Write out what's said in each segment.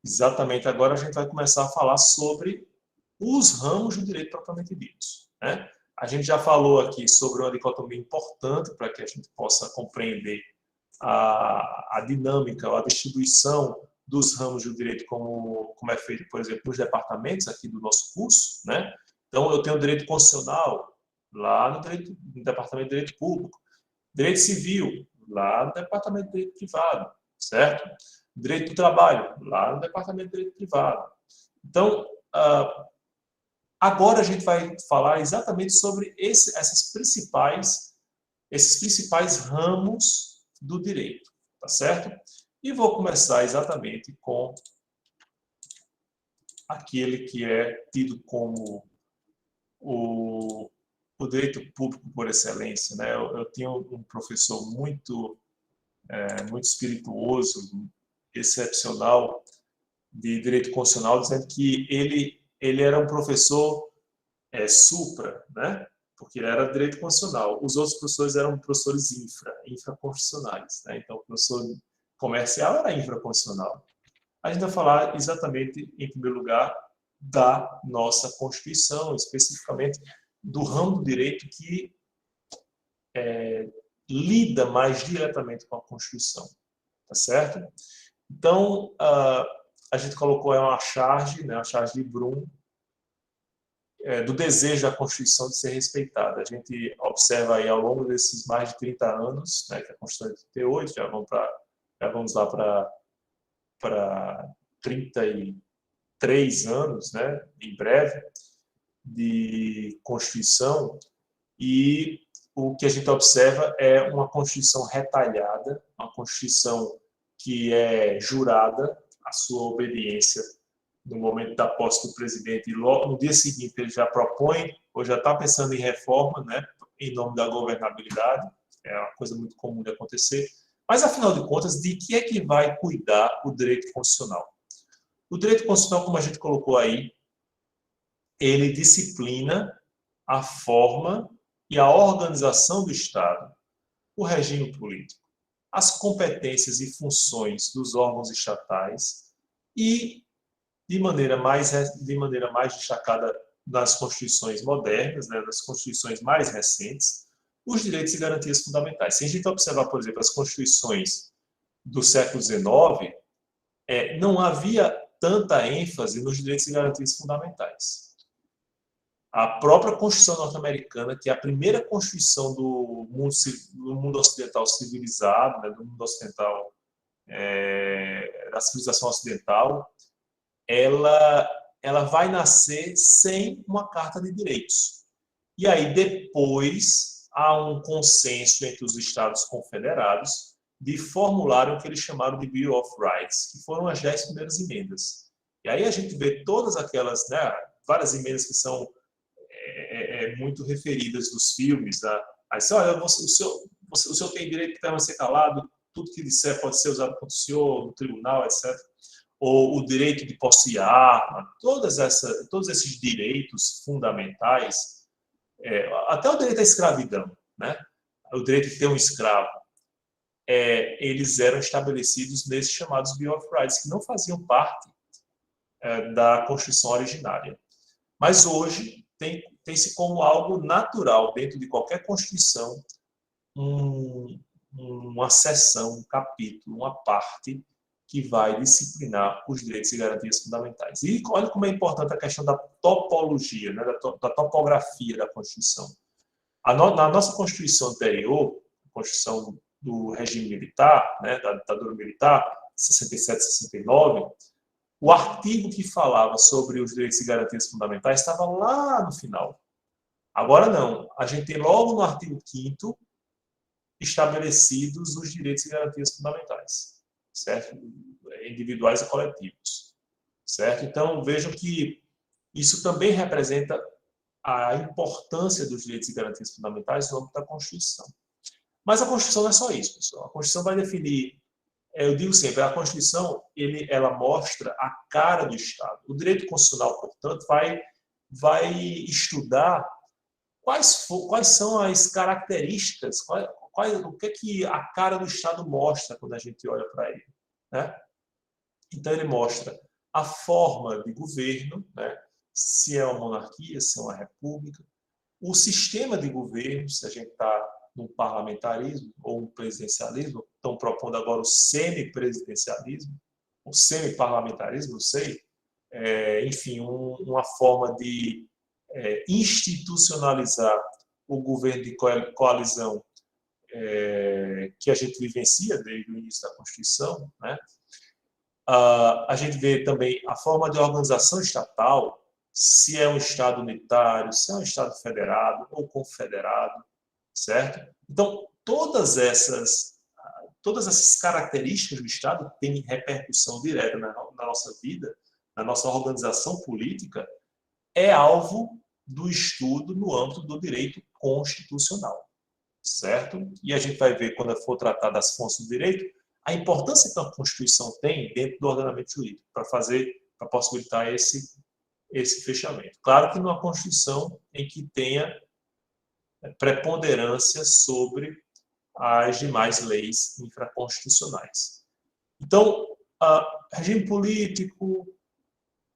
Exatamente, agora a gente vai começar a falar sobre os ramos do direito propriamente ditos, né? A gente já falou aqui sobre uma dicotomia importante para que a gente possa compreender a dinâmica, a distribuição dos ramos do direito como é feito, por exemplo, nos departamentos aqui do nosso curso, né? Então, eu tenho o direito constitucional lá no departamento de direito público, direito civil lá no departamento de direito privado, certo? Direito do trabalho lá no departamento de direito privado. Então, agora a gente vai falar exatamente sobre esses principais ramos do direito, tá certo? E vou começar exatamente com aquele que é tido como o direito público por excelência, né? Eu tinha um professor muito espirituoso, excepcional, de direito constitucional, dizendo que ele era um professor supra, né? Porque ele era direito constitucional. Os outros professores eram professores infraconstitucionais, né? Então, o professor comercial era infraconstitucional. A gente vai falar exatamente, em primeiro lugar, da nossa Constituição, especificamente do ramo do direito que lida mais diretamente com a Constituição, tá certo? Então, a gente colocou uma charge, né, a charge de Brum, do desejo da Constituição de ser respeitada. A gente observa aí ao longo desses mais de 30 anos, né, que a Constituição é de 38, já vamos lá para 33 anos, né, em breve, de Constituição, e o que a gente observa é uma Constituição retalhada, uma Constituição que é jurada, a sua obediência no momento da posse do presidente, e logo no dia seguinte ele já propõe, ou já está pensando em reforma, né, em nome da governabilidade, é uma coisa muito comum de acontecer. Mas, afinal de contas, de que é que vai cuidar o direito constitucional? O direito constitucional, como a gente colocou aí, ele disciplina a forma e a organização do Estado, o regime político, as competências e funções dos órgãos estatais e, de maneira mais destacada nas constituições modernas, né, nas constituições mais recentes, os direitos e garantias fundamentais. Se a gente observar, por exemplo, as constituições do século XIX, não havia tanta ênfase nos direitos e garantias fundamentais. A própria Constituição norte-americana, que é a primeira Constituição do mundo ocidental civilizado, né, do mundo ocidental, da civilização ocidental, ela vai nascer sem uma Carta de Direitos. E aí depois há um consenso entre os Estados confederados de formularem o que eles chamaram de Bill of Rights, que foram as 10 primeiras emendas. E aí a gente vê todas aquelas, né, várias emendas que são muito referidas dos filmes, tá? Aí, olha, o senhor tem direito de permanecer calado, tudo que disser pode ser usado contra o senhor no tribunal, etc. Ou o direito de posse arma, todos esses direitos fundamentais, até o direito à escravidão, né? O direito de ter um escravo, eles eram estabelecidos nesses chamados Bill of Rights, que não faziam parte da Constituição originária. Mas hoje tem-se como algo natural dentro de qualquer Constituição uma seção, um capítulo, uma parte que vai disciplinar os direitos e garantias fundamentais. E olha como é importante a questão da topologia, né, da topografia da Constituição. Na nossa Constituição anterior, a Constituição do regime militar, né, da ditadura militar, 67, 69, o artigo que falava sobre os direitos e garantias fundamentais estava lá no final. Agora não. A gente tem logo no artigo 5º estabelecidos os direitos e garantias fundamentais, certo? Individuais e coletivos, certo? Então, vejam que isso também representa a importância dos direitos e garantias fundamentais no âmbito da Constituição. Mas a Constituição não é só isso, pessoal. A Constituição vai definir, eu digo sempre, a Constituição ela mostra a cara do Estado. O direito constitucional, portanto, vai estudar quais são as características, o que a cara do Estado mostra quando a gente olha para ele, né? Então, ele mostra a forma de governo, né? Se é uma monarquia, se é uma república, o sistema de governo, se a gente está num parlamentarismo ou um presidencialismo, estão propondo agora o semipresidencialismo, o semiparlamentarismo, não sei, enfim, uma forma de institucionalizar o governo de coalizão que a gente vivencia desde o início da Constituição, né? A gente vê também a forma de organização estatal, se é um Estado unitário, se é um Estado federado ou confederado, certo? Então, todas essas características do Estado têm repercussão direta na nossa vida, na nossa organização política, é alvo do estudo no âmbito do direito constitucional, certo? E a gente vai ver, quando for tratar das fontes do direito, a importância que a Constituição tem dentro do ordenamento jurídico para possibilitar esse fechamento. Claro que numa Constituição em que tenha preponderância sobre as demais leis infraconstitucionais. Então, regime político,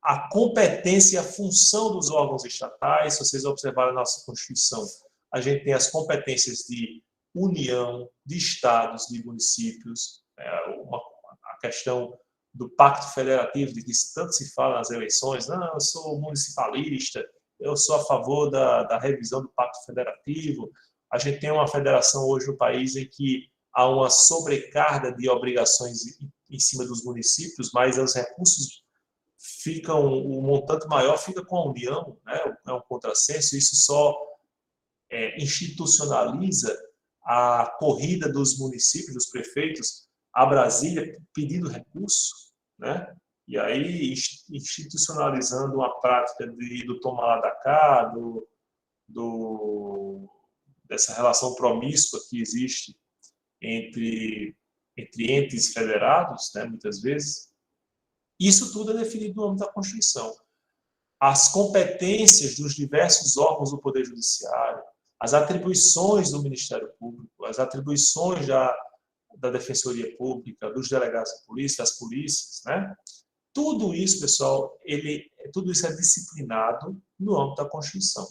a competência e a função dos órgãos estatais, se vocês observarem a nossa Constituição, a gente tem as competências de União, de estados, de municípios, a questão do pacto federativo, de que tanto se fala nas eleições, não, eu sou municipalista, eu sou a favor da revisão do pacto federativo. A gente tem uma federação hoje no país em que há uma sobrecarga de obrigações em cima dos municípios, mas os recursos ficam, o montante maior fica com a União, né? É um contrassenso, isso só institucionaliza a corrida dos municípios, dos prefeitos, a Brasília pedindo recurso, né? E aí institucionalizando uma prática do toma lá da cá, dessa relação promíscua que existe entre entes federados, né, muitas vezes. Isso tudo é definido no âmbito da Constituição. As competências dos diversos órgãos do Poder Judiciário, as atribuições do Ministério Público, as atribuições da Defensoria Pública, dos delegados de polícia, das polícias, né? Tudo isso, pessoal, tudo isso é disciplinado no âmbito da Constituição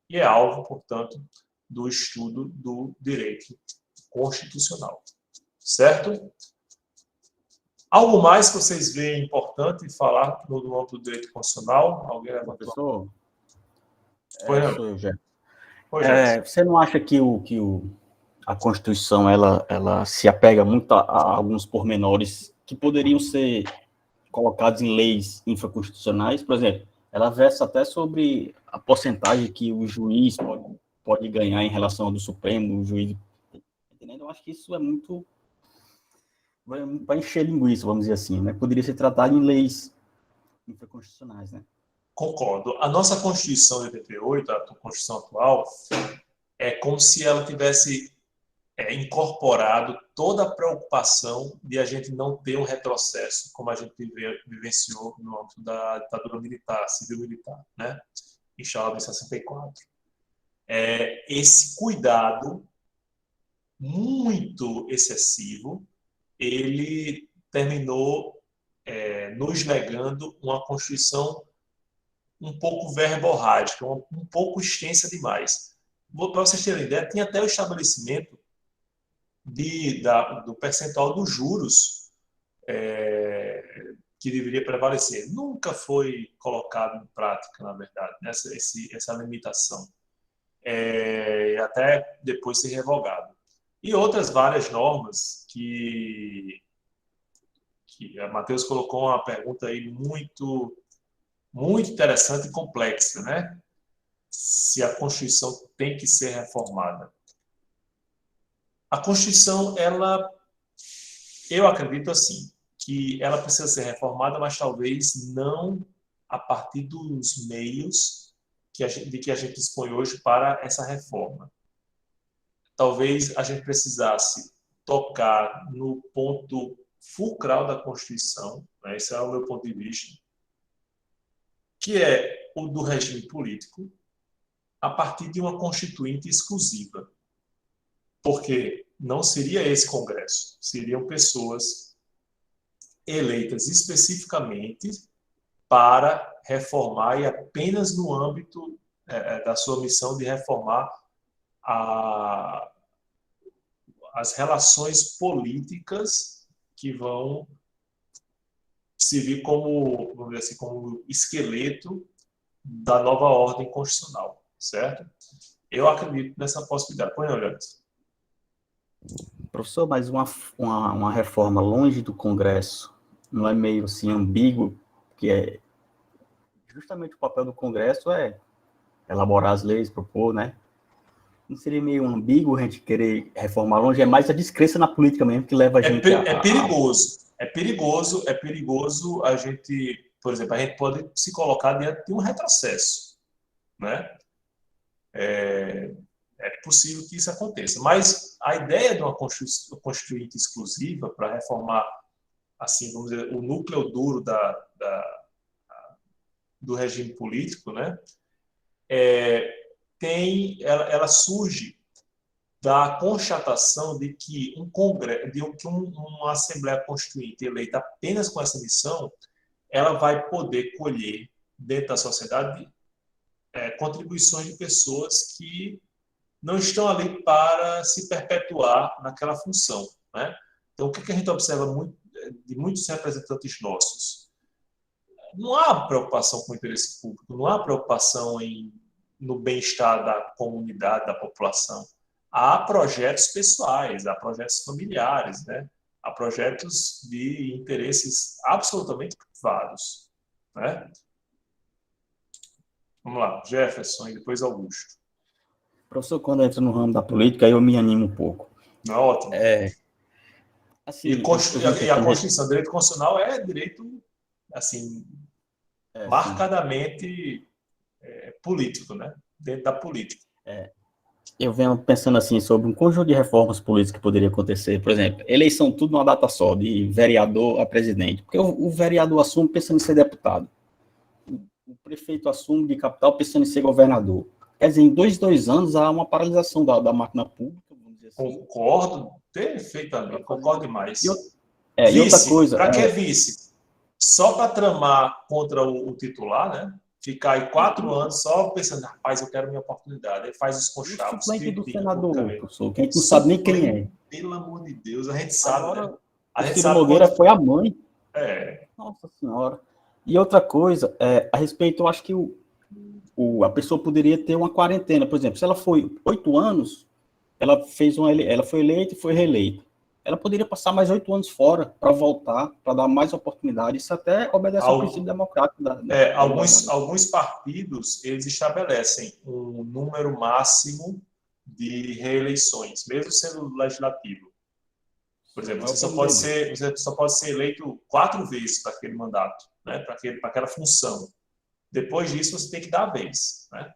e é alvo, portanto, do estudo do direito constitucional, certo? Algo mais que vocês veem importante falar no âmbito do direito constitucional? Alguém levantou? Professor, sou eu, já. Oi, você não acha que a Constituição ela se apega muito a alguns pormenores que poderiam ser colocados em leis infraconstitucionais? Por exemplo, ela versa até sobre a porcentagem que o juiz pode ganhar em relação ao do Supremo, o juiz. Entendendo? Eu acho que isso é muito... vai encher linguiça, vamos dizer assim, né? Poderia ser tratado em leis infraconstitucionais, né? Concordo. A nossa Constituição de 88, a Constituição atual, é como se ela tivesse incorporado toda a preocupação de a gente não ter um retrocesso, como a gente vivenciou no âmbito da ditadura militar, civil-militar, né? Instalada em 64. Esse cuidado muito excessivo, ele terminou nos legando uma Constituição um pouco verborrágica, um pouco extensa demais. Para vocês terem ideia, tinha até o estabelecimento do percentual dos juros que deveria prevalecer. Nunca foi colocado em prática, na verdade, essa limitação. Até depois ser revogado. E outras várias normas que a Matheus colocou uma pergunta aí muito, muito interessante e complexa, né? Se a Constituição tem que ser reformada. A Constituição, eu acredito assim, que ela precisa ser reformada, mas talvez não a partir dos meios de que a gente dispõe hoje para essa reforma. Talvez a gente precisasse tocar no ponto fulcral da Constituição, né? Esse é o meu ponto de vista, que é o do regime político, a partir de uma constituinte exclusiva. Porque não seria esse Congresso, seriam pessoas eleitas especificamente para reformar, e apenas no âmbito da sua missão de reformar as relações políticas que vão servir como, vamos dizer assim, como esqueleto da nova ordem constitucional, certo? Eu acredito nessa possibilidade. Põe, olhando. Professor, mas uma reforma longe do Congresso não é meio assim ambíguo, que é justamente o papel do Congresso é elaborar as leis, propor, né? Não seria meio ambíguo a gente querer reformar longe? É mais a descrença na política mesmo que leva a gente É perigoso. É perigoso a gente, por exemplo, a gente pode se colocar diante de um retrocesso, né? É possível que isso aconteça. Mas a ideia de uma constituinte exclusiva para reformar, assim, vamos dizer, o núcleo duro do regime político, né? Ela surge da constatação de que uma Assembleia Constituinte eleita apenas com essa missão, ela vai poder colher dentro da sociedade contribuições de pessoas que não estão ali para se perpetuar naquela função, né? Então, o que a gente observa de muitos representantes nossos? Não há preocupação com o interesse público, não há preocupação no bem-estar da comunidade, da população. Há projetos pessoais, há projetos familiares, né? Há projetos de interesses absolutamente privados, né? Vamos lá, Jefferson e depois Augusto. Professor, quando entra no ramo da política, aí eu me animo um pouco. Não, ótimo. Assim, e a Constituição, o direito constitucional é direito, assim, marcadamente político, né? Dentro da política. Eu venho pensando assim sobre um conjunto de reformas políticas que poderia acontecer. Por exemplo, eleição tudo numa data só, de vereador a presidente. Porque o vereador assume pensando em ser deputado. O prefeito assume de capital pensando em ser governador. Quer dizer, em dois anos há uma paralisação da máquina pública, vamos dizer assim. Concordo perfeitamente, concordo demais. E outra coisa... Para que vice? Só para tramar contra o titular, né? Ficar aí 4 anos só pensando, rapaz, eu quero minha oportunidade. Aí faz os conchavos. O suplente do senador, professor, que a gente não sabe nem quem é. Pelo amor de Deus, a gente sabe. Agora, né? A gente sabe Nogueira foi a mãe. Nossa Senhora. E outra coisa, a respeito, eu acho que a pessoa poderia ter uma quarentena. Por exemplo, se ela foi 8 anos, ela foi eleita e foi reeleita. Ela poderia passar mais 8 anos fora para voltar, para dar mais oportunidades. Isso até obedece ao princípio democrático. Alguns partidos, eles estabelecem um número máximo de reeleições, mesmo sendo legislativo. Por exemplo, você só pode ser eleito 4 vezes para aquele mandato, né? Para aquela função. Depois disso, você tem que dar a vez, né?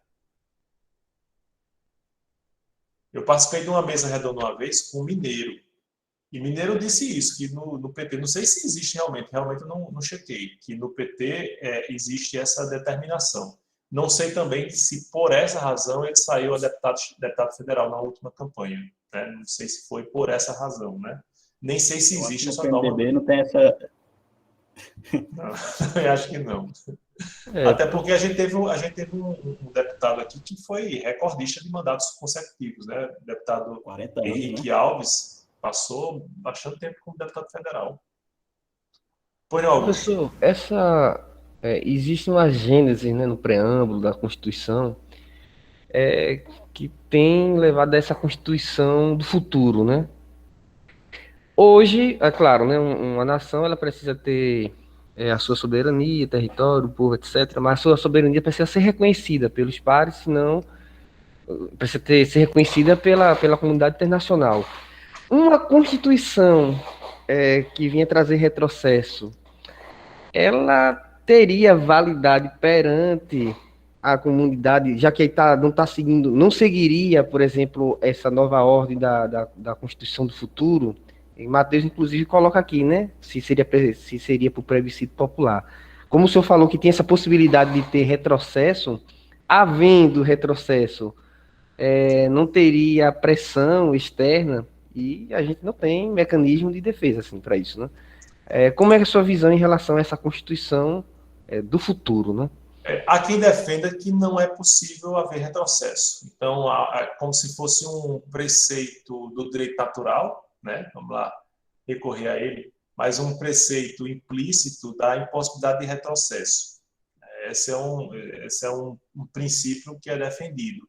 Eu participei de uma mesa redonda uma vez com um mineiro. E Mineiro disse isso, que no PT, não sei se existe realmente eu não chequei, que no PT existe essa determinação. Não sei também se por essa razão ele saiu a deputado federal na última campanha, né? Não sei se foi por essa razão, né? Nem sei se existe essa norma. O PMDB não tem essa... Não, eu acho que não. Até porque a gente teve um deputado aqui que foi recordista de mandatos consecutivos, né? O deputado 40 anos, Henrique né? Alves passou bastante tempo como deputado federal. Professor, existe uma gênese, né, no preâmbulo da Constituição que tem levado a essa Constituição do futuro, né? Hoje, é claro, né, uma nação ela precisa ter a sua soberania, território, povo, etc. Mas a sua soberania precisa ser reconhecida pelos pares, senão precisa ser reconhecida pela comunidade internacional. Uma Constituição que vinha trazer retrocesso, ela teria validade perante a comunidade, já que não seguiria, por exemplo, essa nova ordem da Constituição do futuro. Em Mateus, inclusive, coloca aqui, né? Se seria por plebiscito popular. Como o senhor falou que tem essa possibilidade de ter retrocesso, havendo retrocesso, não teria pressão externa e a gente não tem mecanismo de defesa assim, para isso, né? Como é a sua visão em relação a essa Constituição do futuro, né? Há quem defenda que não é possível haver retrocesso. Então, como se fosse um preceito do direito natural, né? Vamos lá recorrer a ele, mas um preceito implícito da impossibilidade de retrocesso. Esse é um princípio que é defendido.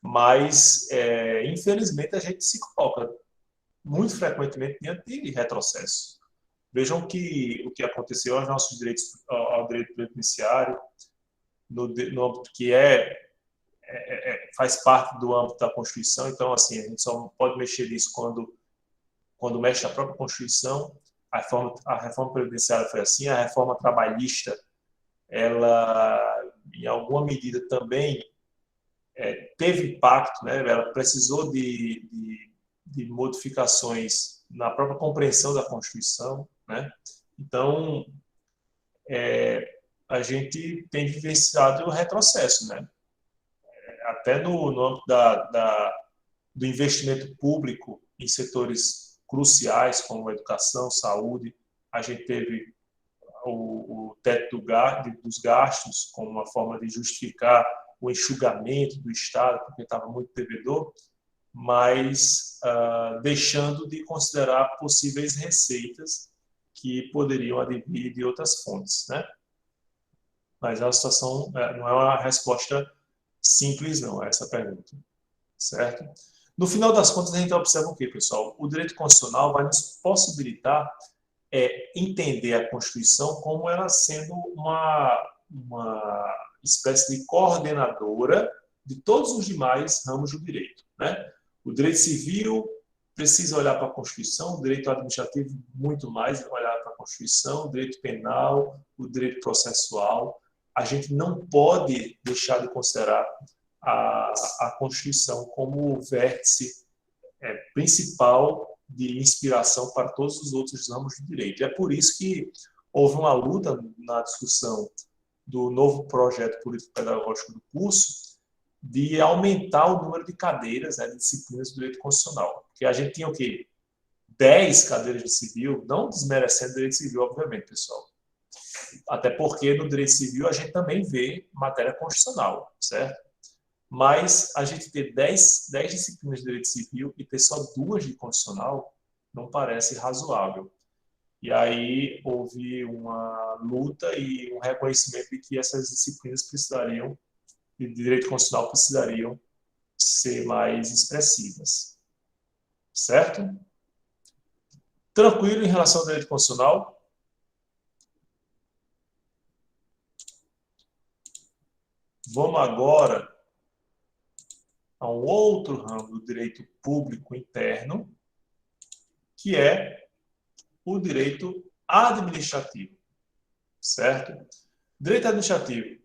Mas, infelizmente, a gente se coloca muito frequentemente diante de retrocesso. Vejam que o que aconteceu aos nossos direitos, ao direito previdenciário, no âmbito que faz parte do âmbito da Constituição. Então, assim, a gente só pode mexer nisso quando mexe na própria Constituição. A reforma previdenciária foi assim, a reforma trabalhista, ela, em alguma medida, também teve impacto, né? Ela precisou de modificações na própria compreensão da Constituição, né? Então, a gente tem vivenciado o retrocesso, né? Até no âmbito do investimento público em setores cruciais, como educação, saúde, a gente teve o teto dos gastos como uma forma de justificar o enxugamento do Estado, porque estava muito devedor, mas deixando de considerar possíveis receitas que poderiam advir de outras fontes, né? Mas a situação não é uma resposta simples, não, a essa pergunta, certo? No final das contas, a gente observa o quê, pessoal? O direito constitucional vai nos possibilitar entender a Constituição como ela sendo uma espécie de coordenadora de todos os demais ramos do direito, né? O direito civil precisa olhar para a Constituição, o direito administrativo muito mais olhar para a Constituição, o direito penal, o direito processual. A gente não pode deixar de considerar a Constituição como o vértice principal de inspiração para todos os outros ramos do direito. É por isso que houve uma luta na discussão do novo projeto político-pedagógico do curso de aumentar o número de cadeiras, de disciplinas do direito constitucional. Porque a gente tinha o quê? 10 cadeiras de civil, não desmerecendo o direito civil, obviamente, pessoal. Até porque no direito civil a gente também vê matéria constitucional, certo? Mas a gente ter 10 disciplinas de direito civil e ter só 2 de constitucional não parece razoável. E aí houve uma luta e um reconhecimento de que essas disciplinas de direito constitucional precisariam ser mais expressivas. Certo? Tranquilo em relação ao direito constitucional? Vamos agora a um outro ramo do direito público interno, que é o direito administrativo, certo? Direito administrativo,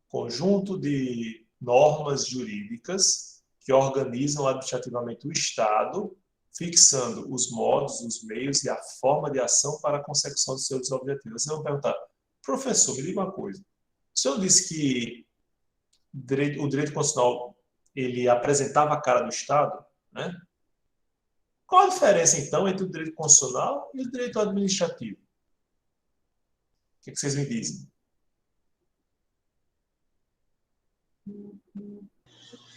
conjunto de normas jurídicas que organizam administrativamente o Estado, fixando os modos, os meios e a forma de ação para a consecução dos seus objetivos. Vocês vão perguntar, professor, me diga uma coisa. O senhor disse que o direito constitucional ele apresentava a cara do Estado, né? Qual a diferença, então, entre o direito constitucional e o direito administrativo? O que vocês me dizem?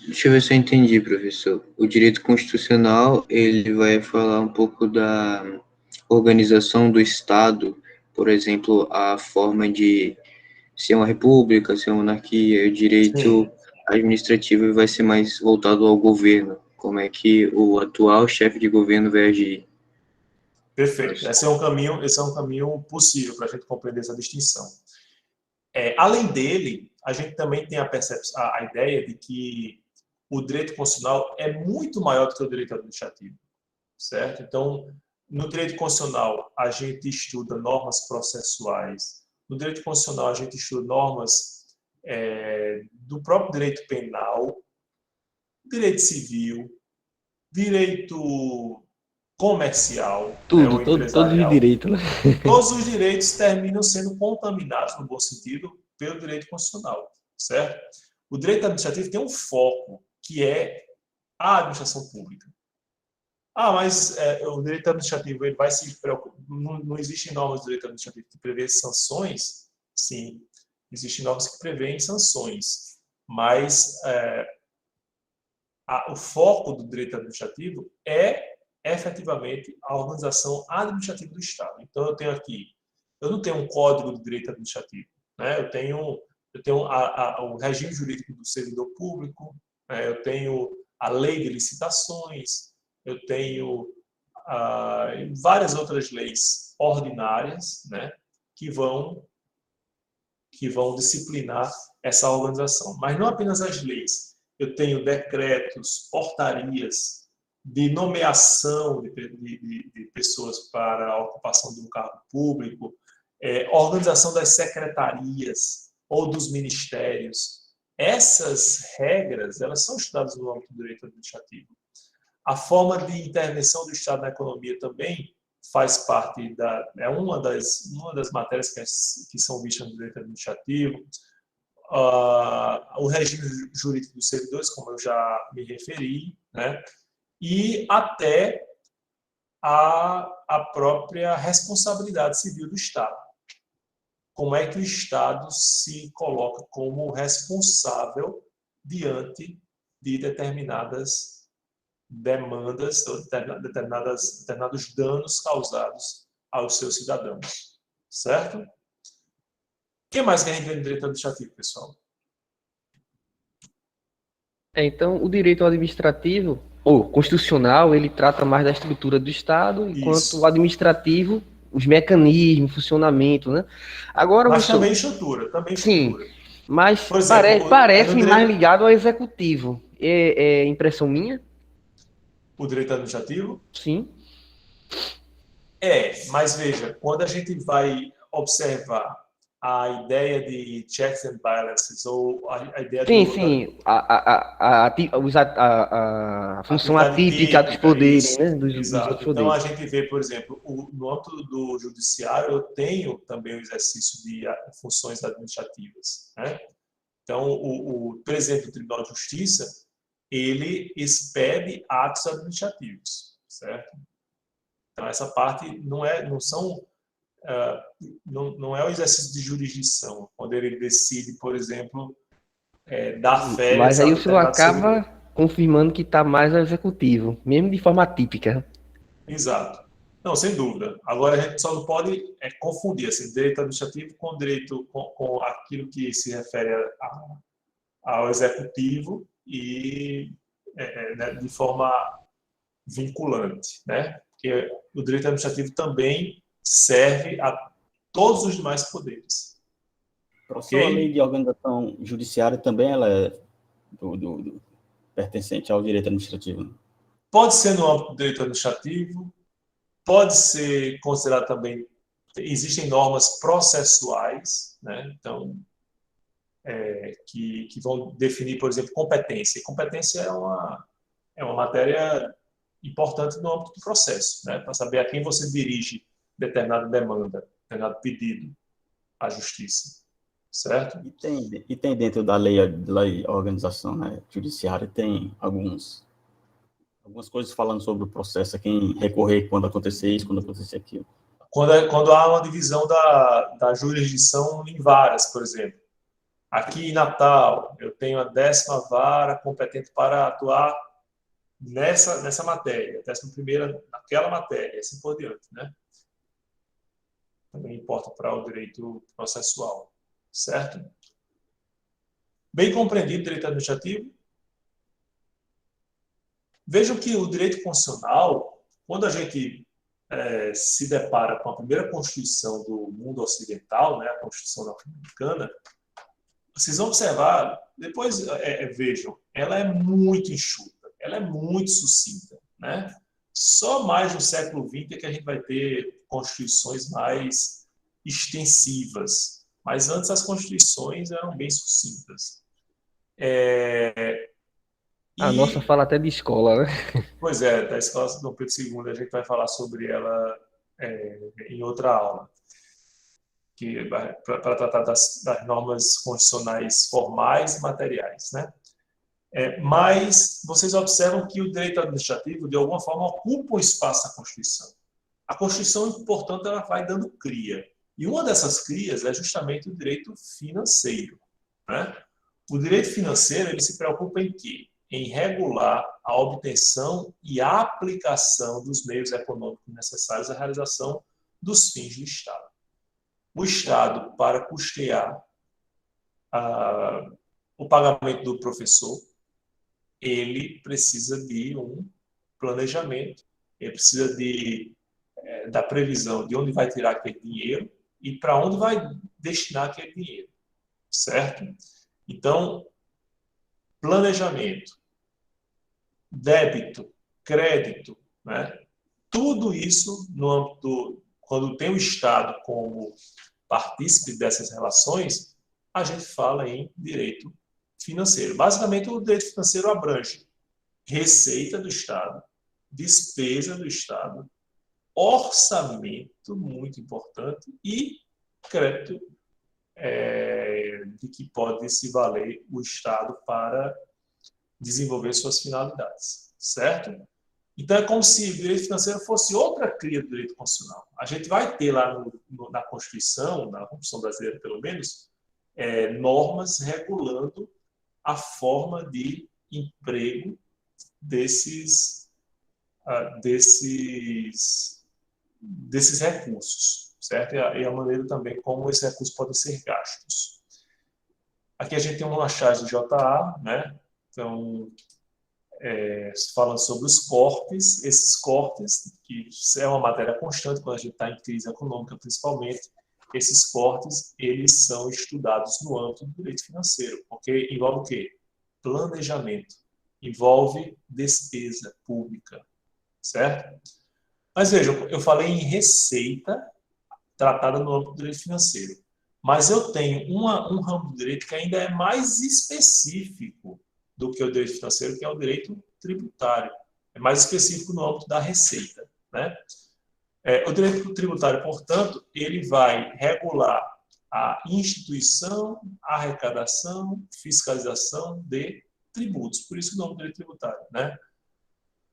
Deixa eu ver se eu entendi, professor. O direito constitucional, ele vai falar um pouco da organização do Estado, por exemplo, a forma de ser uma república, ser uma monarquia. O direito administrativo vai ser mais voltado ao governo, como é que o atual chefe de governo vai agir. Perfeito. Esse é um caminho possível para a gente compreender essa distinção. Além dele, a gente também tem a ideia de que o direito constitucional é muito maior do que o direito administrativo, certo? Então, no direito constitucional, a gente estuda normas processuais. No direito constitucional, a gente estuda normas do próprio direito penal, direito civil, direito comercial, Tudo, ou todos empresarial. os direitos, né? Todos os direitos terminam sendo contaminados, no bom sentido, pelo direito constitucional, certo? O direito administrativo tem um foco, que é a administração pública. Mas o direito administrativo ele vai se preocupar. Não existem normas do direito administrativo que prevê sanções? Sim. Existem normas que prevêem sanções, mas o foco do direito administrativo é efetivamente a organização administrativa do Estado. Então, eu não tenho um código de direito administrativo, né? Eu tenho o regime jurídico do servidor público, né? Eu tenho a lei de licitações, eu tenho várias outras leis ordinárias, né? que vão disciplinar essa organização. Mas não apenas as leis. Eu tenho decretos, portarias de nomeação de pessoas para a ocupação de um cargo público, organização das secretarias ou dos ministérios. Essas regras, elas são estudadas no âmbito do direito administrativo. A forma de intervenção do Estado na economia também faz parte uma das matérias que são vistas no direito administrativo. O regime jurídico dos servidores, como eu já me referi, né? E até a própria responsabilidade civil do Estado. Como é que o Estado se coloca como responsável diante de determinadas demandas ou determinados danos causados aos seus cidadãos. Certo? O que mais que a gente vê no direito administrativo, pessoal? Então, o direito administrativo, ou constitucional, ele trata mais da estrutura do Estado, enquanto o administrativo, os mecanismos, funcionamento, né? Agora, mas também estrutura, Sim, mas exemplo, parece mais ligado ao executivo. É impressão minha? O direito administrativo? Sim. Mas veja, quando a gente vai observar a ideia de checks and balances, ou a ideia Sim. A função atípica dos poderes, né? Dos outros então, poderes. a gente vê, por exemplo, no âmbito do judiciário, eu tenho também o exercício de funções administrativas, né? Então, o presidente do Tribunal de Justiça, ele expede atos administrativos, certo? Então, essa parte não é o exercício de jurisdição, quando ele decide, por exemplo, dar férias. Mas aí o senhor acaba confirmando que está mais ao executivo, mesmo de forma atípica. Exato. Não, sem dúvida. Agora, a gente só não pode confundir direito administrativo com direito com aquilo que se refere ao executivo e de forma vinculante, né? Porque o direito administrativo também serve a todos os demais poderes. Professor, a lei de organização judiciária também ela é pertencente ao direito administrativo? Pode ser no âmbito do direito administrativo, pode ser considerado também. Existem normas processuais, né? Então, que vão definir, por exemplo, competência. Competência é uma matéria importante no âmbito do processo, né? Para saber a quem você dirige determinada demanda, determinado pedido à justiça, certo? E tem dentro da lei organização, né, judiciária, tem algumas coisas falando sobre o processo, a quem recorrer quando acontecer isso, quando acontecer aquilo. Quando há uma divisão da jurisdição em varas, por exemplo. Aqui em Natal, eu tenho a 10ª vara competente para atuar nessa matéria, 11ª naquela matéria, assim por diante, né? Também importa para o direito processual, certo? Bem compreendido o direito administrativo? Vejam que o direito constitucional, quando a gente se depara com a primeira Constituição do mundo ocidental, né, a Constituição norte-americana, vocês vão observar, depois vejam, ela é muito enxuta, ela é muito sucinta, né? Só mais no século XX é que a gente vai ter constituições mais extensivas, mas antes as constituições eram bem sucintas. A nossa fala até de escola, né? Pois é, da Escola Dom Pedro II, a gente vai falar sobre ela em outra aula, para tratar das normas constitucionais formais e materiais, né? Mas vocês observam que o direito administrativo, de alguma forma, ocupa o espaço da Constituição. A Constituição, portanto, ela vai dando cria. E uma dessas crias é justamente o direito financeiro, né? O direito financeiro, ele se preocupa em quê? Em regular a obtenção e a aplicação dos meios econômicos necessários à realização dos fins do Estado. O Estado, para custear o pagamento do professor, ele precisa de um planejamento, ele precisa da previsão de onde vai tirar aquele dinheiro e para onde vai destinar aquele dinheiro, certo? Então, planejamento, débito, crédito, né? Tudo isso, no âmbito, quando tem o Estado como partícipe dessas relações, a gente fala em direito financeiro. Basicamente, o direito financeiro abrange receita do Estado, despesa do Estado, orçamento, muito importante, e crédito, de que pode se valer o Estado para desenvolver suas finalidades, certo? Então, é como se o direito financeiro fosse outra cria do direito constitucional. A gente vai ter lá na Constituição, na Constituição brasileira, pelo menos, normas regulando a forma de emprego desses recursos, certo? E a maneira também como esses recursos podem ser gastos. Aqui a gente tem uma charge de JA, né? Então, falando sobre os cortes, esses cortes, que é uma matéria constante quando a gente está em crise econômica, principalmente, esses cortes, eles são estudados no âmbito do direito financeiro, porque envolve o quê? Planejamento, envolve despesa pública, certo? Mas vejam, eu falei em receita tratada no âmbito do direito financeiro, mas eu tenho um ramo do direito que ainda é mais específico do que o direito financeiro, que é o direito tributário. É mais específico no âmbito da receita, né? O direito tributário, portanto, ele vai regular a instituição, a arrecadação, fiscalização de tributos. Por isso o nome do direito tributário, né?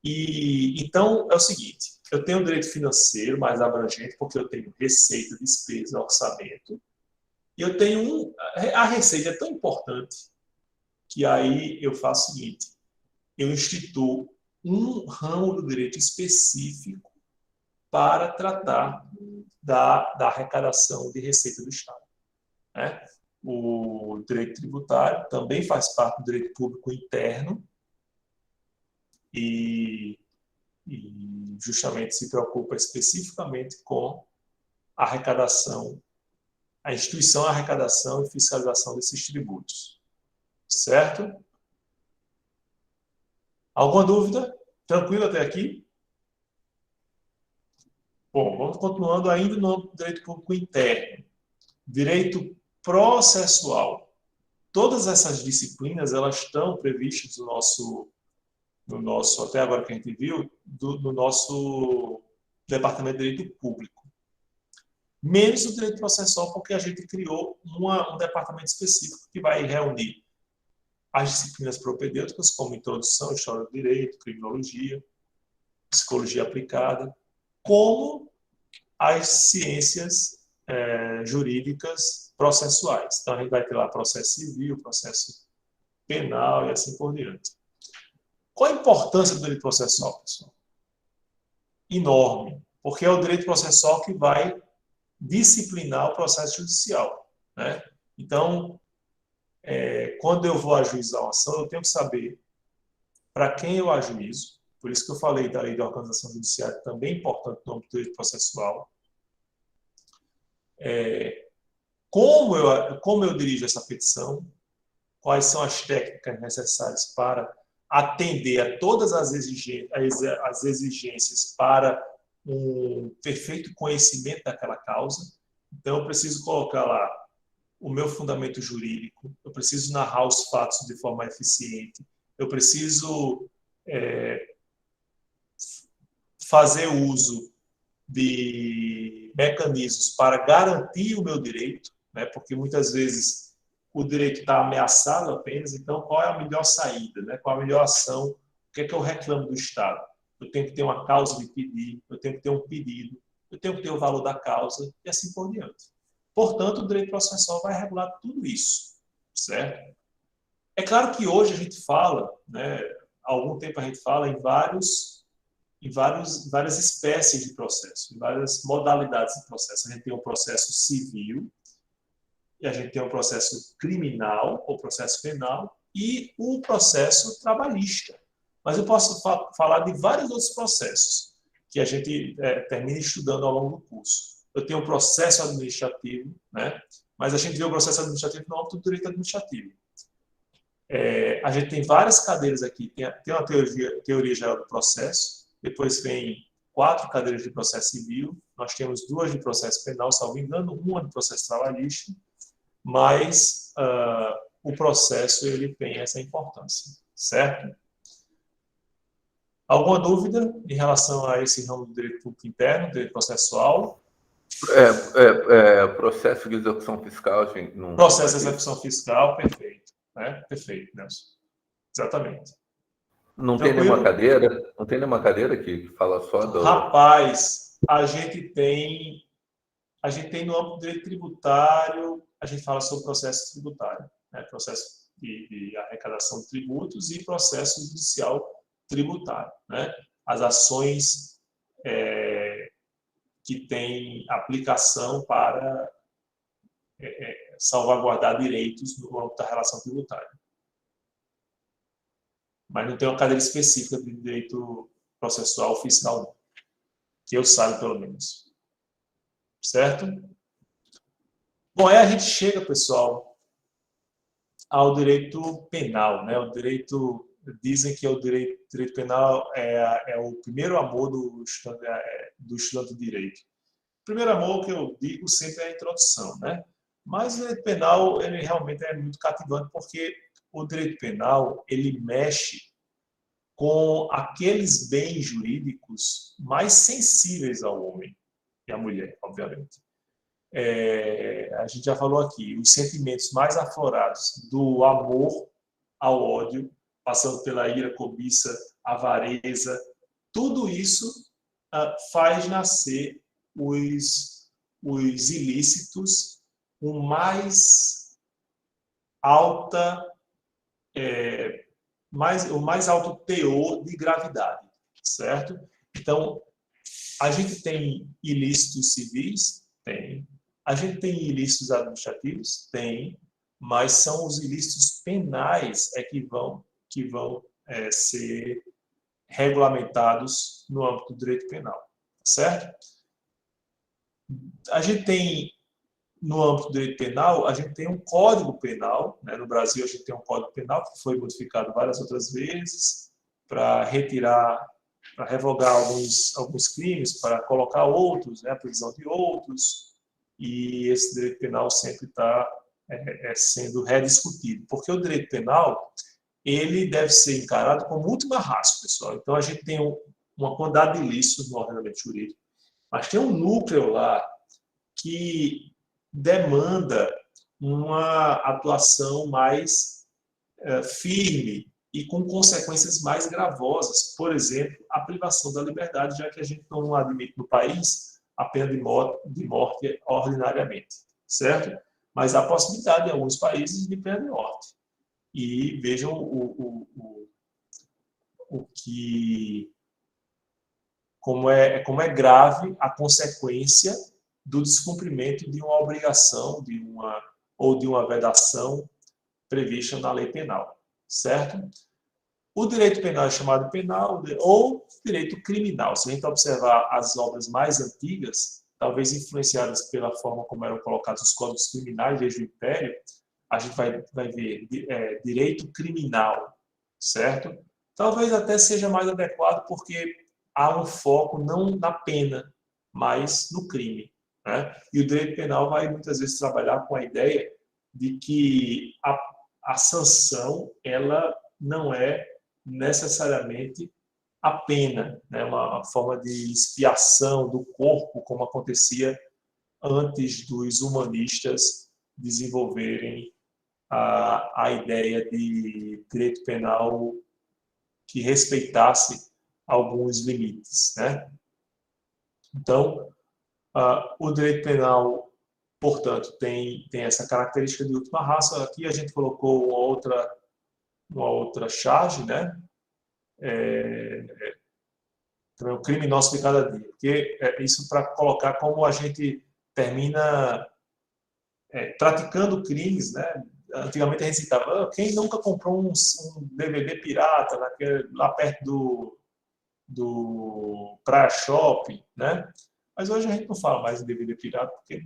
E então é o seguinte: eu tenho o direito financeiro mais abrangente, porque eu tenho receita, despesa, orçamento. E eu tenho a receita é tão importante que aí eu faço o seguinte: eu instituo um ramo do direito específico para tratar da arrecadação de receita do Estado, né? O direito tributário também faz parte do direito público interno e justamente se preocupa especificamente com a arrecadação, a instituição, a arrecadação e fiscalização desses tributos. Certo? Alguma dúvida? Tranquilo até aqui? Bom, vamos continuando ainda no direito público interno. Direito processual. Todas essas disciplinas, elas estão previstas no nosso até agora que a gente viu, no nosso Departamento de Direito Público. Menos o direito processual, porque a gente criou um departamento específico que vai reunir as disciplinas propedêuticas, como introdução, história do direito, criminologia, psicologia aplicada, como as ciências jurídicas processuais. Então, a gente vai ter lá processo civil, processo penal e assim por diante. Qual a importância do direito processual, pessoal? Enorme, porque é o direito processual que vai disciplinar o processo judicial, né? Então, quando eu vou ajuizar uma ação, eu tenho que saber para quem eu ajuizo. Por isso que eu falei da lei de organização judiciária, também importante no âmbito do direito processual. Como eu dirijo essa petição, quais são as técnicas necessárias para atender a todas as exigências para um perfeito conhecimento daquela causa. Então, eu preciso colocar lá o meu fundamento jurídico, eu preciso narrar os fatos de forma eficiente, eu preciso fazer uso de mecanismos para garantir o meu direito, né? Porque muitas vezes o direito está ameaçado apenas, então qual é a melhor saída, né? Qual a melhor ação? O que é que eu reclamo do Estado? Eu tenho que ter uma causa de pedir, eu tenho que ter um pedido, eu tenho que ter o valor da causa e assim por diante. Portanto, o direito processual vai regular tudo isso, certo? É claro que hoje a gente fala, né, há algum tempo a gente fala em várias espécies de processo, em várias modalidades de processo. A gente tem o processo civil, e a gente tem o processo criminal, ou processo penal, e o processo trabalhista. Mas eu posso falar de vários outros processos que a gente termina estudando ao longo do curso. Eu tenho o processo administrativo, né? Mas a gente vê o processo administrativo no âmbito do direito administrativo. A gente tem várias cadeiras aqui. Tem uma teoria geral do processo, depois vem 4 cadeiras de processo civil, nós temos 2 de processo penal, salvo engano, 1 de processo trabalhista, mas o processo ele tem essa importância, certo? Alguma dúvida em relação a esse ramo do direito público interno, direito processual? Processo de execução fiscal, gente. Não Processo de execução fiscal, perfeito. Né? Perfeito, Nelson. Exatamente. Não tem nenhuma cadeira? Não tem nenhuma cadeira que fala só do... Rapaz, a gente tem no âmbito do direito tributário, a gente fala sobre processo tributário, né? Processo de arrecadação de tributos e processo judicial tributário, né? As ações que têm aplicação para salvaguardar direitos no âmbito da relação tributária. Mas não tem uma cadeira específica de direito processual fiscal, não. Que eu saiba, pelo menos. Certo? Bom, aí a gente chega, pessoal, ao direito penal, né? O direito, dizem que o direito penal é o primeiro amor do estudante de direito. O primeiro amor que eu digo sempre é a introdução, né? Mas o direito penal, ele realmente é muito cativante, porque o direito penal, ele mexe com aqueles bens jurídicos mais sensíveis ao homem e à mulher, obviamente. A gente já falou aqui, os sentimentos mais aflorados, do amor ao ódio, passando pela ira, cobiça, avareza, tudo isso faz nascer os ilícitos com mais alta, o mais alto teor de gravidade, certo? Então, a gente tem ilícitos civis? Tem. A gente tem ilícitos administrativos? Tem. Mas são os ilícitos penais que vão ser regulamentados no âmbito do direito penal, certo? A gente tem, no âmbito do direito penal, a gente tem um Código Penal, né? No Brasil, a gente tem um Código Penal que foi modificado várias outras vezes para revogar alguns crimes, para colocar outros, né? A previsão de outros, e esse direito penal sempre está sendo rediscutido, porque o direito penal ele deve ser encarado como última ratio, pessoal. Então, a gente tem uma quantidade de ilícitos no ordenamento jurídico, mas tem um núcleo lá que demanda uma atuação mais firme e com consequências mais gravosas. Por exemplo, a privação da liberdade, já que a gente não admite no país a pena de morte ordinariamente, certo? Mas há possibilidade em alguns países de pena de morte. E vejam como é grave a consequência do descumprimento de uma obrigação, ou de uma vedação prevista na lei penal, certo? O direito penal é chamado penal ou direito criminal. Se a gente observar as obras mais antigas, talvez influenciadas pela forma como eram colocados os códigos criminais desde o Império, a gente vai ver direito criminal, certo? Talvez até seja mais adequado porque há um foco não na pena, mas no crime, né? E o direito penal vai muitas vezes trabalhar com a ideia de que a sanção ela não é necessariamente a pena, né? Uma forma de expiação do corpo, como acontecia antes dos humanistas desenvolverem a ideia de direito penal que respeitasse alguns limites, né? Então, O direito penal, portanto, tem essa característica de última raça. Aqui a gente colocou uma outra charge, né? Também o crime nosso de cada dia. Porque isso para colocar como a gente termina praticando crimes, né? Antigamente a gente citava, quem nunca comprou um DVD pirata lá perto do Praia Shopping, né? Mas hoje a gente não fala mais em DVD pirata, porque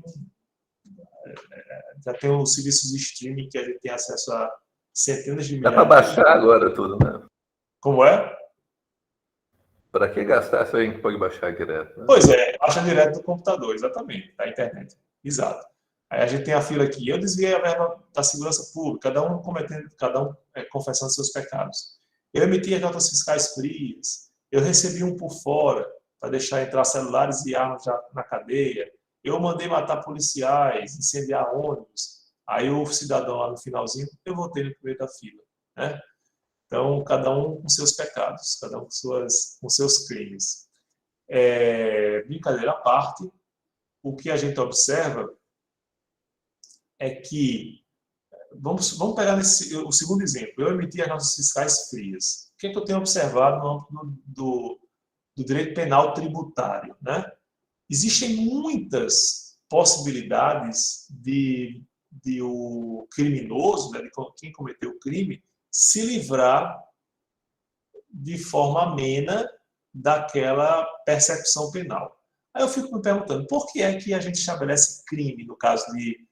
já tem os serviços de streaming que a gente tem acesso a centenas de Dá para milhares de... baixar agora tudo, né? Como é? Para que gastar se a gente pode baixar direto? Né? Pois é, baixa direto do computador, exatamente, da internet. Exato. Aí a gente tem a fila aqui. Eu desviei a verba da segurança pública, cada um confessando seus pecados. Eu emiti as notas fiscais frias. Eu recebi um por fora para deixar entrar celulares e armas na cadeia. Eu mandei matar policiais, incendiar ônibus. Aí o cidadão lá no finalzinho, eu votei no primeiro da fila, né? Então, cada um com seus pecados, cada um com seus crimes. Brincadeira à parte, o que a gente observa é que, vamos pegar o segundo exemplo, eu emiti as notas fiscais frias. O que é que eu tenho observado no âmbito do direito penal tributário, né? Existem muitas possibilidades de o criminoso, né, de quem cometeu o crime, se livrar de forma amena daquela persecução penal. Aí eu fico me perguntando, por que é que a gente estabelece crime no caso de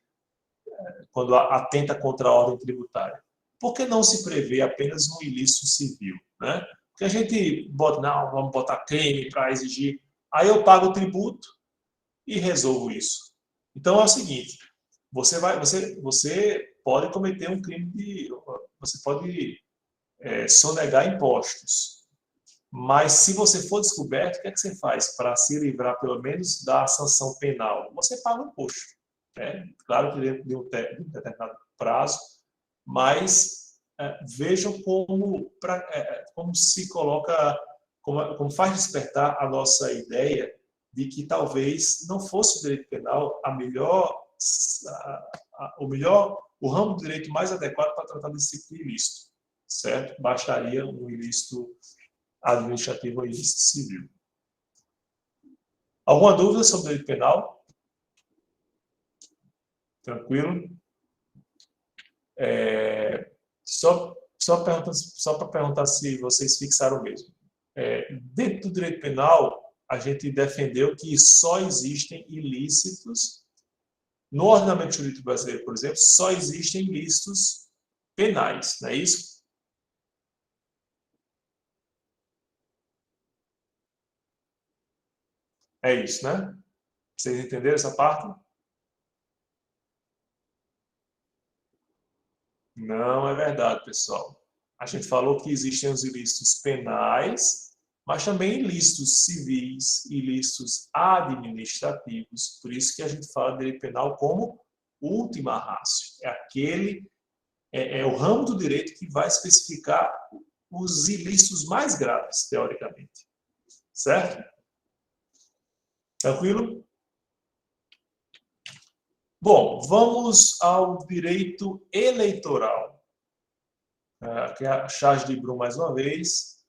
quando atenta contra a ordem tributária? Por que não se prevê apenas um ilícito civil, né? Porque a gente bota, não, vamos botar crime para exigir, aí eu pago o tributo e resolvo isso. Então é o seguinte, você pode cometer um crime você pode sonegar impostos, mas se você for descoberto, o que é que você faz para se livrar pelo menos da sanção penal? Você paga o imposto, né? Claro que dentro de um determinado prazo, mas vejam como se coloca, como faz despertar a nossa ideia de que talvez não fosse o direito penal o ramo do direito mais adequado para tratar desse tipo de ilícito, certo? Bastaria um ilícito administrativo ou ilícito civil. Alguma dúvida sobre o direito penal? Tranquilo? Só para perguntar se vocês fixaram mesmo. Dentro do direito penal, a gente defendeu que só existem ilícitos. No ordenamento jurídico brasileiro, por exemplo, só existem ilícitos penais, não é isso? É isso, né? Vocês entenderam essa parte? Não é verdade, pessoal. A gente falou que existem os ilícitos penais, mas também ilícitos civis, ilícitos administrativos. Por isso que a gente fala de direito penal como última ratio. É o ramo do direito que vai especificar os ilícitos mais graves, teoricamente. Certo? Tranquilo? Bom, vamos ao direito eleitoral. Aqui é a charge de Brum mais uma vez,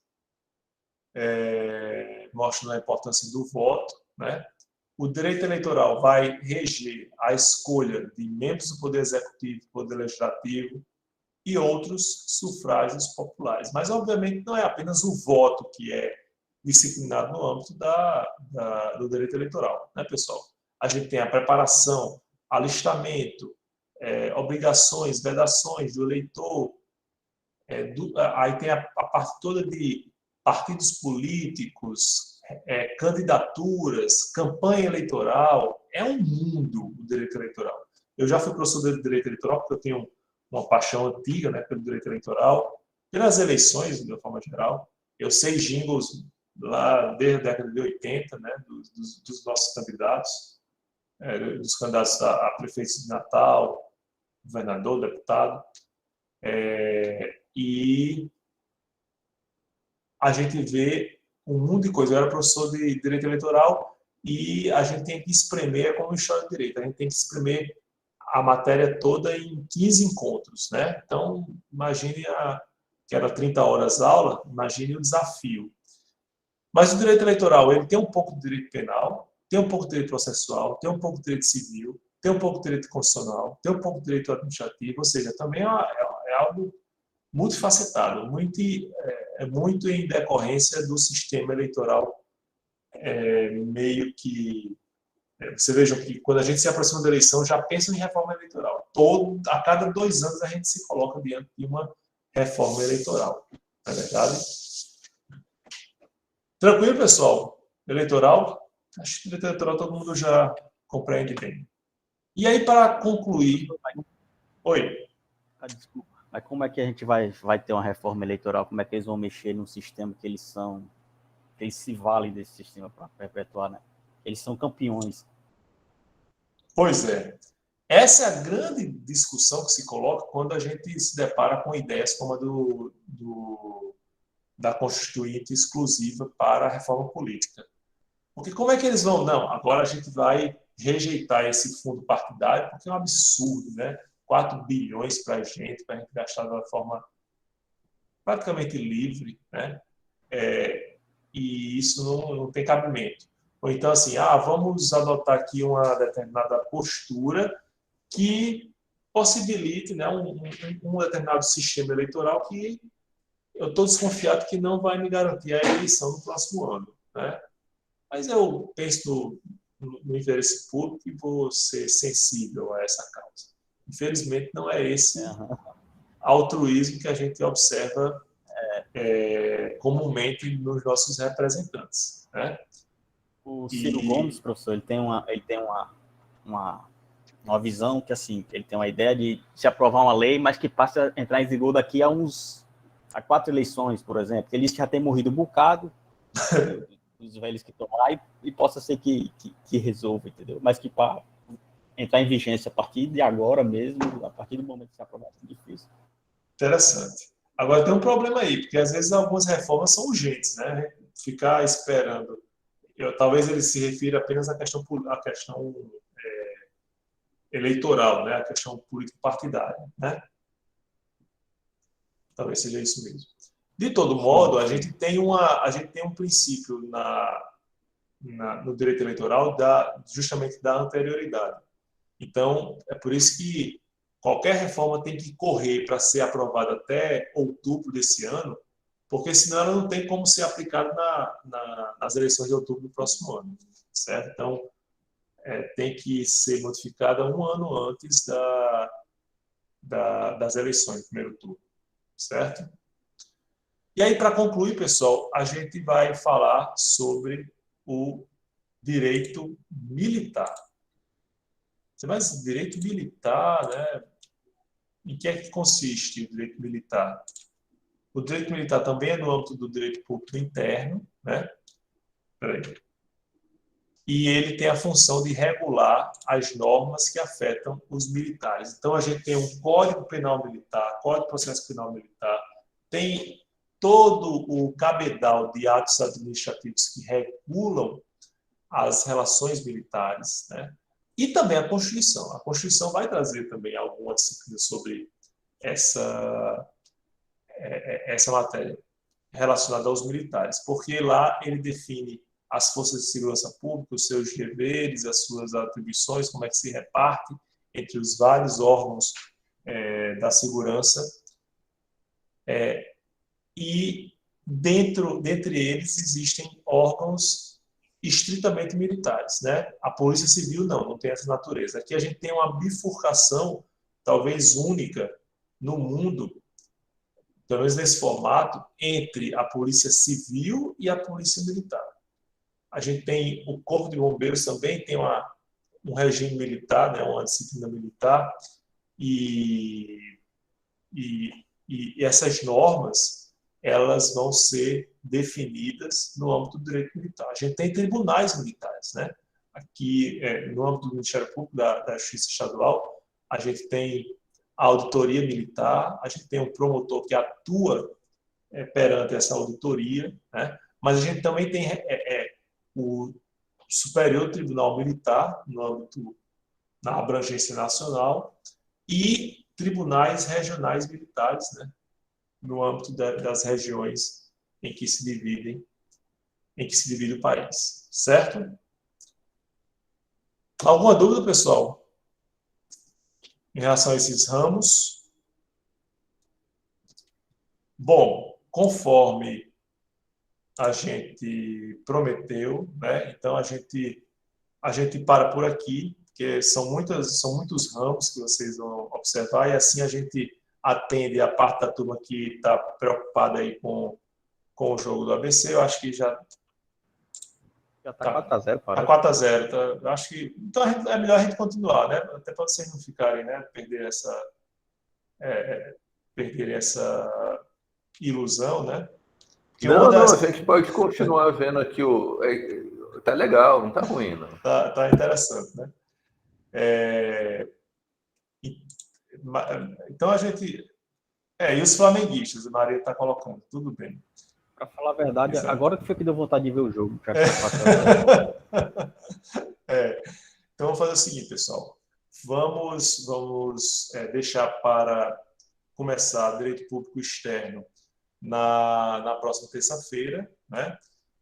mostrando a importância do voto, né? O direito eleitoral vai reger a escolha de membros do Poder Executivo, do Poder Legislativo e outros sufrágios populares. Mas, obviamente, não é apenas o voto que é disciplinado no âmbito do direito eleitoral, né, pessoal? A gente tem a preparação, alistamento, obrigações, vedações do eleitor, aí tem a parte toda de partidos políticos, candidaturas, campanha eleitoral. É um mundo o direito eleitoral. Eu já fui professor de direito eleitoral porque eu tenho uma paixão antiga, né, pelo direito eleitoral, pelas eleições, de uma forma geral. Eu sei jingles lá desde a década de 80, né, dos nossos candidatos, dos candidatos a prefeitos de Natal, governador, deputado. E a gente vê um mundo de coisas. Eu era professor de direito eleitoral e a gente tem que espremer, é como história de direito, a gente tem que espremer a matéria toda em 15 encontros, né? Então, imagine que era 30 horas aula, imagine o desafio. Mas o direito eleitoral, ele tem um pouco de direito penal, tem um pouco de direito processual, tem um pouco de direito civil, tem um pouco de direito constitucional, tem um pouco de direito administrativo, ou seja, também é algo multifacetado, muito em decorrência do sistema eleitoral, meio que... Você veja que quando a gente se aproxima da eleição, já pensa em reforma eleitoral. A cada 2 anos a gente se coloca diante de uma reforma eleitoral. Não é verdade? Tranquilo, pessoal? Eleitoral? Acho que direito eleitoral todo mundo já compreende bem. E aí, para concluir... Oi? Desculpa, mas como é que a gente vai ter uma reforma eleitoral? Como é que eles vão mexer num sistema que eles se valem desse sistema para perpetuar, né? Eles são campeões. Pois é. Essa é a grande discussão que se coloca quando a gente se depara com ideias como a da Constituinte exclusiva para a reforma política. Porque como é que eles vão? Não, agora a gente vai rejeitar esse fundo partidário, porque é um absurdo, né? 4 bilhões para a gente gastar de uma forma praticamente livre, né? E isso não tem cabimento. Ou então, assim, vamos adotar aqui uma determinada postura que possibilite, né, um determinado sistema eleitoral que eu estou desconfiado que não vai me garantir a eleição no próximo ano, né? Mas eu penso no interesse público e vou ser sensível a essa causa. Infelizmente, não é esse altruísmo que a gente observa comumente nos nossos representantes, né? O Ciro Gomes, professor, ele tem uma visão que, assim, ele tem uma ideia de se aprovar uma lei, mas que passe a entrar em vigor daqui a 4 eleições, por exemplo. Ele já tem morrido um bocado dos velhos que estão lá e possa ser que resolva, entendeu? Mas que para entrar em vigência a partir de agora mesmo, a partir do momento que se aprovar, é difícil. Interessante. Agora tem um problema aí, porque às vezes algumas reformas são urgentes, né? Ficar esperando. Talvez ele se refira apenas à questão eleitoral, né? A questão político-partidária, né? Talvez seja isso mesmo. De todo modo, a gente tem um princípio no direito eleitoral justamente da anterioridade. Então, é por isso que qualquer reforma tem que correr para ser aprovada até outubro desse ano, porque senão ela não tem como ser aplicada nas eleições de outubro do próximo ano, certo? Então, tem que ser modificada 1 ano antes das eleições, do primeiro turno, certo? E aí, para concluir, pessoal, a gente vai falar sobre o direito militar. Mas direito militar, né? Em que é que consiste o direito militar? O direito militar também é no âmbito do direito público interno, né? E ele tem a função de regular as normas que afetam os militares. Então, a gente tem um Código Penal Militar, Código de Processo Penal Militar, tem todo o cabedal de atos administrativos que regulam as relações militares, né? E também a Constituição. A Constituição vai trazer também alguma disciplina sobre essa matéria relacionada aos militares, porque lá ele define as forças de segurança pública, os seus deveres, as suas atribuições, como é que se reparte entre os vários órgãos da segurança, e dentre eles existem órgãos estritamente militares, né? A Polícia Civil não tem essa natureza. Aqui a gente tem uma bifurcação, talvez única no mundo, pelo menos nesse formato, entre a Polícia Civil e a Polícia Militar. A gente tem o Corpo de Bombeiros também, tem um regime militar, né? Uma disciplina militar, e essas normas elas vão ser definidas no âmbito do direito militar. A gente tem tribunais militares, né? Aqui, no âmbito do Ministério Público, da Justiça Estadual, a gente tem a auditoria militar, a gente tem um promotor que atua perante essa auditoria, né? Mas a gente também tem Superior Tribunal Militar, no âmbito, na abrangência nacional, e tribunais regionais militares, né, no âmbito das regiões em que se divide o país. Certo? Alguma dúvida, pessoal, em relação a esses ramos? Bom, conforme a gente prometeu, né? Então a gente para por aqui, porque são muitos ramos que vocês vão observar, e assim a gente atende a parte da turma que está preocupada aí com o jogo do ABC. Eu acho que já está 4-0, Está para. 4-0. Tá, eu acho que então é melhor a gente continuar, né? Até para vocês não ficarem, né? Perderem essa ilusão, né? Porque Não, a gente pode continuar vendo aqui tá legal, não tá ruim, não. Tá interessante, né? Então a gente... e os flamenguistas, a Maria está colocando, tudo bem. Para falar a verdade, Exato. Agora que foi que deu vontade de ver o jogo. Já que Então vamos fazer o seguinte, pessoal. Vamos deixar para começar Direito Público Externo na próxima terça-feira, né?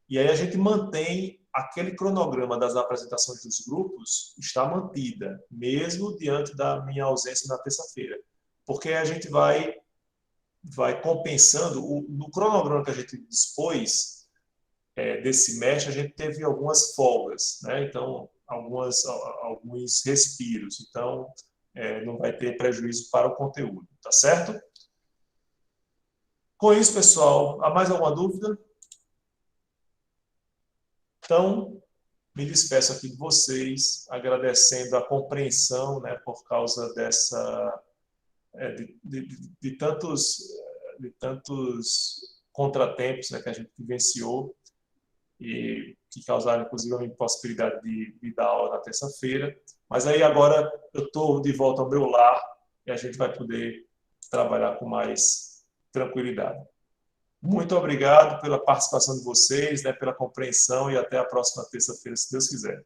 E aí a gente mantém aquele cronograma das apresentações dos grupos, está mantida, mesmo diante da minha ausência na terça-feira. Porque a gente vai compensando. No cronograma que a gente dispôs desse semestre, a gente teve algumas folgas, né? Então, alguns respiros. Então, não vai ter prejuízo para o conteúdo, tá certo? Com isso, pessoal, há mais alguma dúvida? Então, me despeço aqui de vocês, agradecendo a compreensão, né, por causa de tantos contratempos, né, que a gente vivenciou e que causaram, inclusive, a impossibilidade de dar aula na terça-feira. Mas aí agora eu estou de volta ao meu lar e a gente vai poder trabalhar com mais tranquilidade. Muito obrigado pela participação de vocês, né, pela compreensão, e até a próxima terça-feira, se Deus quiser.